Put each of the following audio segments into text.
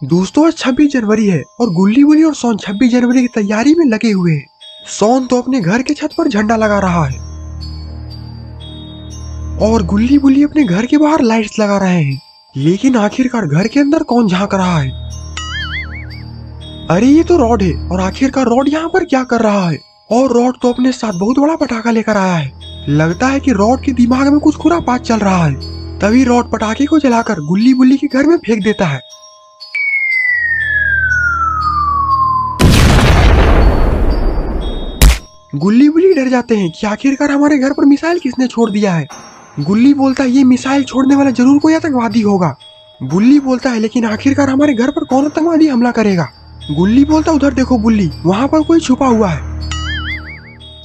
दोस्तों आज 26 जनवरी है और गुल्ली बुली और सोन 26 जनवरी की तैयारी में लगे हुए हैं। सोन तो अपने घर के छत पर झंडा लगा रहा है और गुल्ली बुली अपने घर के बाहर लाइट्स लगा रहे हैं। लेकिन आखिरकार घर के अंदर कौन झांक रहा है? अरे ये तो रॉड है और आखिरकार रॉड यहाँ पर क्या कर रहा है? और रॉड तो अपने साथ बहुत बड़ा पटाखा लेकर आया है। लगता है कि रॉड के दिमाग में कुछ खुरापात चल रहा है। तभी रॉड पटाखे को जलाकर गुल्ली बुली के घर में फेंक देता है। गुल्ली बुली डर जाते हैं कि आखिरकार हमारे घर पर मिसाइल किसने छोड़ दिया है। गुल्ली बोलता है ये मिसाइल छोड़ने वाला जरूर कोई आतंकवादी होगा। बुल्ली बोलता है लेकिन आखिरकार हमारे घर पर कौन आतंकवादी हमला करेगा? गुल्ली बोलता उधर देखो बुल्ली, वहाँ पर कोई छुपा हुआ है।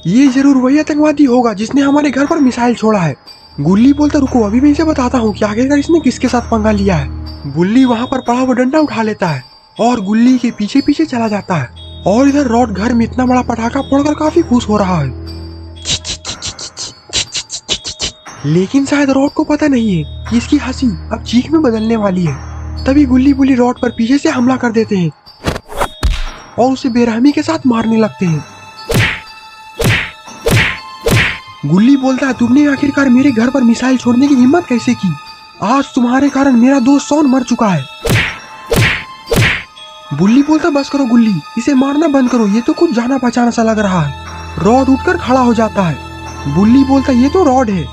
ये जरूर वही आतंकवादी होगा जिसने हमारे घर पर मिसाइल छोड़ा है। गुल्ली बोलता रुको अभी मैं इसे बताता हूँ कि आखिरकार इसने किसके साथ पंगा लिया है। बुल्ली वहाँ पर पड़ा हुआ डंडा उठा लेता है और गुल्ली के पीछे पीछे चला जाता है। और इधर रॉड घर में इतना बड़ा पटाखा फोड़कर काफी खुश हो रहा है। लेकिन शायद रॉड को पता नहीं है कि इसकी हंसी अब चीख में बदलने वाली है। तभी गुल्ली बुली रॉड पर पीछे से हमला कर देते हैं और उसे बेरहमी के साथ मारने लगते हैं। गुल्ली बोलता है तुमने आखिरकार मेरे घर पर मिसाइल छोड़ने की हिम्मत कैसे की? आज तुम्हारे कारण मेरा दोस्त सोन मर चुका है। बुल्ली बोलता बस करो गुल्ली, इसे मारना बंद करो, ये तो कुछ जाना पहचाना सा लग रहा है। रॉड उठकर खड़ा हो जाता है। बुल्ली बोलता ये तो रॉड है।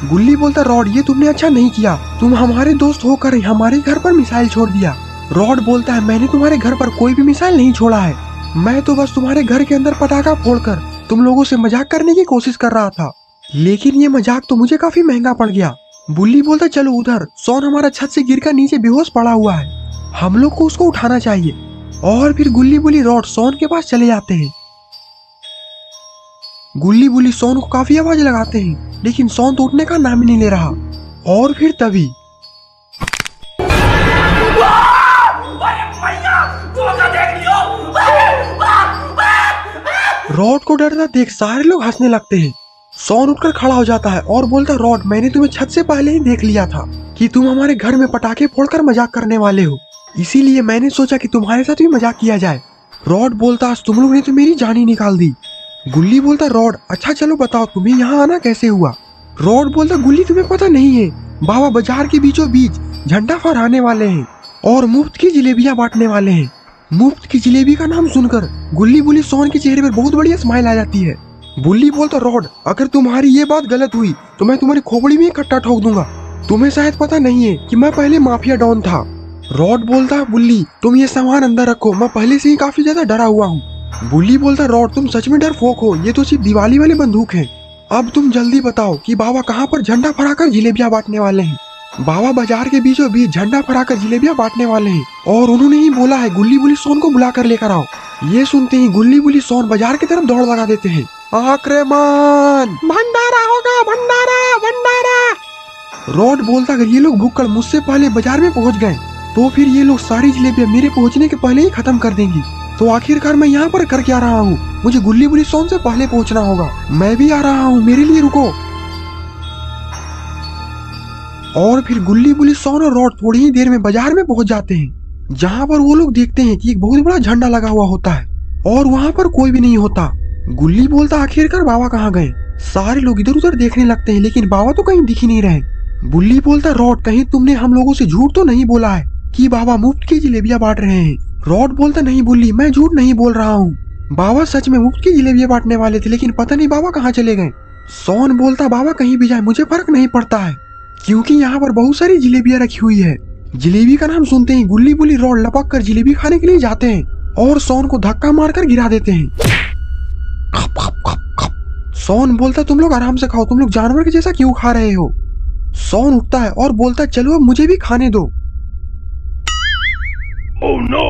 गुल्ली बोलता रॉड ये तुमने अच्छा नहीं किया, तुम हमारे दोस्त होकर हमारे घर पर मिसाइल छोड़ दिया। रॉड बोलता है मैंने तुम्हारे घर पर कोई भी मिसाइल नहीं छोड़ा है, मैं तो बस तुम्हारे घर के अंदर पटाखा फोड़कर तुम लोगों से मजाक करने की कोशिश कर रहा था, लेकिन ये मजाक तो मुझे काफी महंगा पड़ गया। बुल्ली बोलता चलो उधर, सोन हमारा छत से गिरकर नीचे बेहोश पड़ा हुआ है, हम लोग को उसको उठाना चाहिए। और फिर गुल्ली बुली रॉड सोन के पास चले जाते हैं। गुल्ली बुली सोन को काफी आवाज लगाते हैं लेकिन सोन तो उठने का नाम ही नहीं ले रहा। और फिर तभी रॉड को डरता देख सारे लोग हंसने लगते हैं। सोन उठकर खड़ा हो जाता है और बोलता रॉड मैंने तुम्हें छत से पहले ही देख लिया था कि तुम हमारे घर में पटाखे फोड़कर मजाक करने वाले हो, इसीलिए मैंने सोचा कि तुम्हारे साथ भी मजाक किया जाए। रॉड बोलता आज तुम लोग ने तो मेरी जान ही निकाल दी। गुल्ली बोलता रॉड अच्छा चलो बताओ तुम्हें यहाँ आना कैसे हुआ? रॉड बोलता गुल्ली तुम्हें पता नहीं है, बाबा बाजार के बीचों बीच झंडा फहराने वाले हैं और मुफ्त की जलेबियाँ बांटने वाले हैं। मुफ्त की जलेबी का नाम सुनकर गुल्ली बुली सोन के चेहरे पर बहुत बढ़िया स्माइल आ जाती है। बुल्ली बोलता रॉड अगर तुम्हारी ये बात गलत हुई तो मैं तुम्हारी खोपड़ी में कट्टा ठोक दूंगा, तुम्हें शायद पता नहीं है कि मैं पहले माफिया डॉन था। रॉड बोलता है बुल्ली तुम ये सामान अंदर रखो, मैं पहले से ही काफी ज्यादा डरा हुआ हूँ। बुल्ली बोलता रॉड तुम सच में डरपोक हो, ये तो सिर्फ दिवाली वाली बंदूक है। अब तुम जल्दी बताओ कि बाबा कहाँ पर झंडा फहराकर जलेबियाँ बांटने वाले हैं? बाबा बाजार के बीचों बीच झंडा फहराकर जलेबियाँ बांटने वाले हैं और उन्होंने ही बोला है गुल्ली बुली सोन को बुला कर लेकर आओ। ये सुनते ही गुल्ली बुली सोन बाजार की तरफ दौड़ लगा देते हैं। आक्रमण! भंडारा होगा, भंडारा भंडारा! रॉड बोलता अगर ये लोग भूखकर मुझसे पहले बाजार में पहुंच गए तो फिर ये लोग सारी जलेबियां मेरे पहुंचने के पहले ही खत्म कर देंगी। तो आखिरकार मैं यहाँ पर कर क्या रहा हूँ? मुझे गुल्ली बुली सोन से पहले पहुंचना होगा। मैं भी आ रहा हूँ, मेरे लिए रुको। और फिर गुल्ली बुली सोन और रॉड थोड़ी ही देर में बाजार में पहुंच जाते हैं, जहाँ पर वो लोग देखते हैं कि एक बहुत बड़ा झंडा लगा हुआ होता है और वहाँ पर कोई भी नहीं होता। गुल्ली बोलता आखिरकार बाबा कहाँ गए? सारे लोग इधर उधर देखने लगते हैं लेकिन बाबा तो कहीं दिख ही नहीं रहे। बुल्ली बोलता रॉड कहीं तुमने हम लोगों से झूठ तो नहीं बोला है कि बाबा मुफ्त की जलेबियाँ बांट रहे हैं? रॉड बोलता नहीं बुल्ली मैं झूठ नहीं बोल रहा हूँ, बाबा सच में मुफ्त की जलेबियाँ बांटने वाले थे लेकिन पता नहीं बाबा कहाँ चले गए। सोन बोलता बाबा कहीं भी जाए मुझे फर्क नहीं पड़ता है क्योंकि यहाँ पर बहुत सारी जलेबियाँ रखी हुई है। जलेबी का नाम सुनते ही गुल्ली बुली रॉड लपक कर जलेबी खाने के लिए जाते हैं और सोन को धक्का मारकर गिरा देते हैं। खप खप खप खप। सोन बोलता तुम लोग आराम से खाओ, तुम लोग जानवर के जैसा क्यों खा रहे हो? सोन उठता है और बोलता चलो अब मुझे भी खाने दो। Oh no!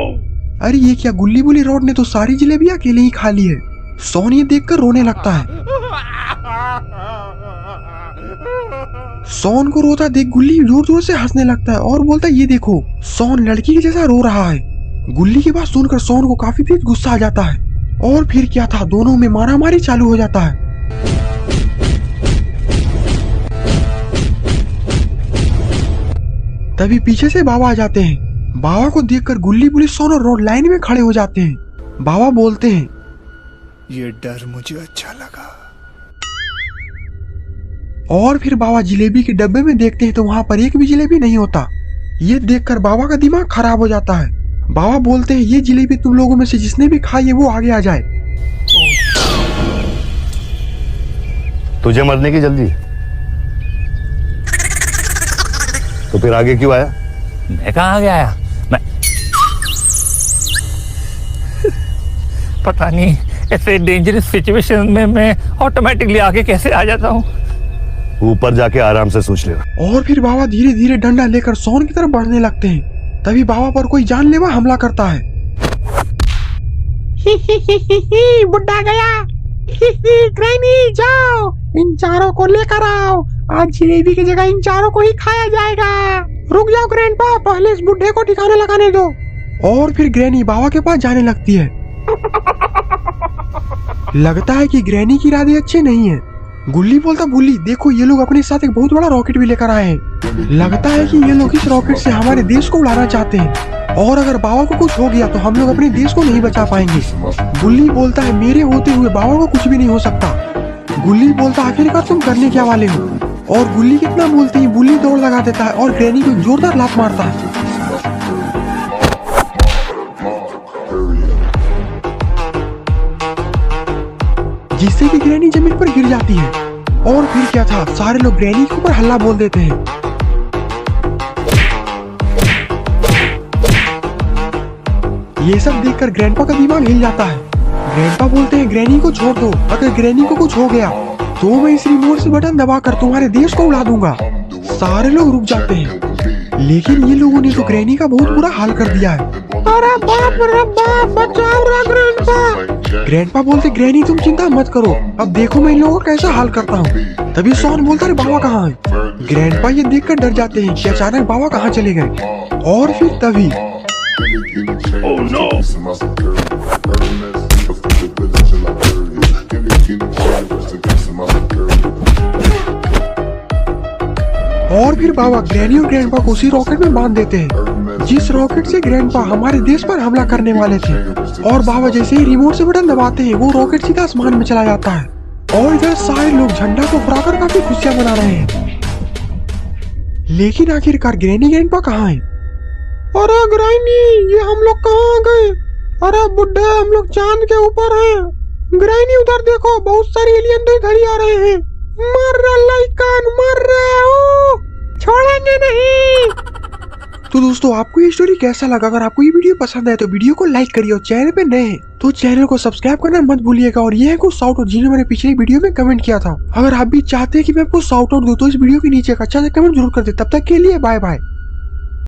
अरे ये क्या, गुल्ली बुली रॉड ने तो सारी जलेबियां अकेले ही खा ली है। सोन ये देखकर रोने लगता है। सोन को रोता देख गुल्ली जोर जोर से हंसने लगता है और बोलता है ये देखो सोन लड़की के जैसा रो रहा है। गुल्ली की बात सुनकर सोन को काफी तेज गुस्सा आ जाता है और फिर क्या था, दोनों में मारामारी चालू हो जाता है। तभी पीछे से बाबा आ जाते हैं बाबा को देखकर गुल्ली बुल्ली सोन और रॉड लाइन में खड़े हो जाते हैं। बाबा बोलते हैं, ये डर मुझे अच्छा लगा। और फिर बाबा जिलेबी के डब्बे में देखते हैं तो वहां पर एक भी जिलेबी नहीं होता। ये देखकर बाबा का दिमाग खराब हो जाता है। बाबा बोलते हैं, ये जिलेबी तुम लोगों में से जिसने भी खाई है वो आगे आ जाए। तुझे मरने की जल्दी, तो फिर आगे क्यों आया? मैं कहाँ आगे आया? मैं पता नहीं ऐसे डेंजरस सिचुएशन में मैं ऑटोमेटिकली आगे कैसे आ जाता हूँ। ऊपर जाके आराम से सोच लेना। और फिर बाबा धीरे धीरे डंडा लेकर सोन की तरफ बढ़ने लगते हैं। तभी बाबा पर कोई जानलेवा हमला करता है। बुड्ढा गया। ग्रैनी जाओ, इन चारों को लेकर आओ। आज जिलेबी की जगह इन चारों को ही खाया जाएगा। रुक जाओ ग्रैंडपा, पहले इस बुड्ढे को ठिकाने लगाने दो। और फिर ग्रैनी बाबा के पास जाने लगती है। लगता है कि ग्रैनी की इरादे अच्छे नहीं है। गुल्ली बोलता, बुल्ली देखो ये लोग अपने साथ एक बहुत बड़ा रॉकेट भी लेकर आए हैं। लगता है कि ये लोग इस रॉकेट से हमारे देश को उड़ाना चाहते हैं, और अगर बाबा को कुछ हो गया तो हम लोग अपने देश को नहीं बचा पाएंगे। गुल्ली बोलता है, मेरे होते हुए बाबा को कुछ भी नहीं हो सकता। गुल्ली बोलता, आखिरकार तुम करने क्या वाले हो? और गुल्ली कितना बोलती है, बुल्ली दौड़ लगा देता है और ग्रैनी को जोरदार लात मारता है, जिससे कि ग्रैनी जमीन पर गिर जाती है। और फिर क्या था, सारे लोग ग्रैनी के ऊपर हल्ला बोल देते हैं। ये सब देखकर ग्रैंडपा का दिमाग हिल जाता है। ग्रैंडपा बोलते हैं, ग्रैनी को छोड़ दो, अगर ग्रैनी को कुछ हो गया तो मैं इस रिमोट से बटन दबाकर तुम्हारे देश को उड़ा दूंगा। सारे लोग रुक जाते हैं, लेकिन ये लोगों ने तो ग्रैनी का बहुत बुरा हाल कर दिया है। अरे बाप रे बाप, बचाओ रे ग्रैंडपा। ग्रैंडपा बोलते, ग्रैनी तुम चिंता मत करो, अब देखो मैं इन लोगों का कैसा हाल करता हूँ। तभी सोन बोलता, अरे बाबा कहाँ है? ग्रैंडपा ये देखकर डर जाते हैं कि अचानक बाबा कहाँ चले गए। और फिर तभी और फिर बाबा ग्रैनी और ग्रैंडपा को उसी रॉकेट में बांध देते हैं जिस रॉकेट से ग्रैंडपा हमारे देश पर हमला करने वाले थे। और बाबा जैसे ही रिमोट से बटन दबाते हैं वो रॉकेट सीधा आसमान में चला जाता है। और इधर सारे लोग झंडा को फहराकर काफी खुशियां मना रहे हैं। लेकिन आखिरकार ग्रैनी ग्रैंडपा कहाँ है? अरे ग्रैनी, ये हम लोग कहाँ गए? अरे बुड्ढे, हम लोग चांद के ऊपर हैं। ग्रैनी उधर देखो, बहुत सारे एलियन तो इधर ही आ रहे हैं। मर रहा लाइकन, मर रहा हो, छोड़ेंगे नहीं। तो दोस्तों, आपको ये स्टोरी कैसा लगा? अगर आपको ये वीडियो पसंद है तो वीडियो को लाइक करिए, और चैनल पे नए हैं तो चैनल को सब्सक्राइब करना मत भूलिएगा। और ये है कुछ शाउट आउट जिन्होंने मैंने पिछले वीडियो में कमेंट किया था। अगर आप भी चाहते हैं कि मैं आपको शाउट आउट दूं तो इस वीडियो के नीचे एक अच्छा सा कमेंट जरूर कर दे। तब तक के लिए बाय बाय।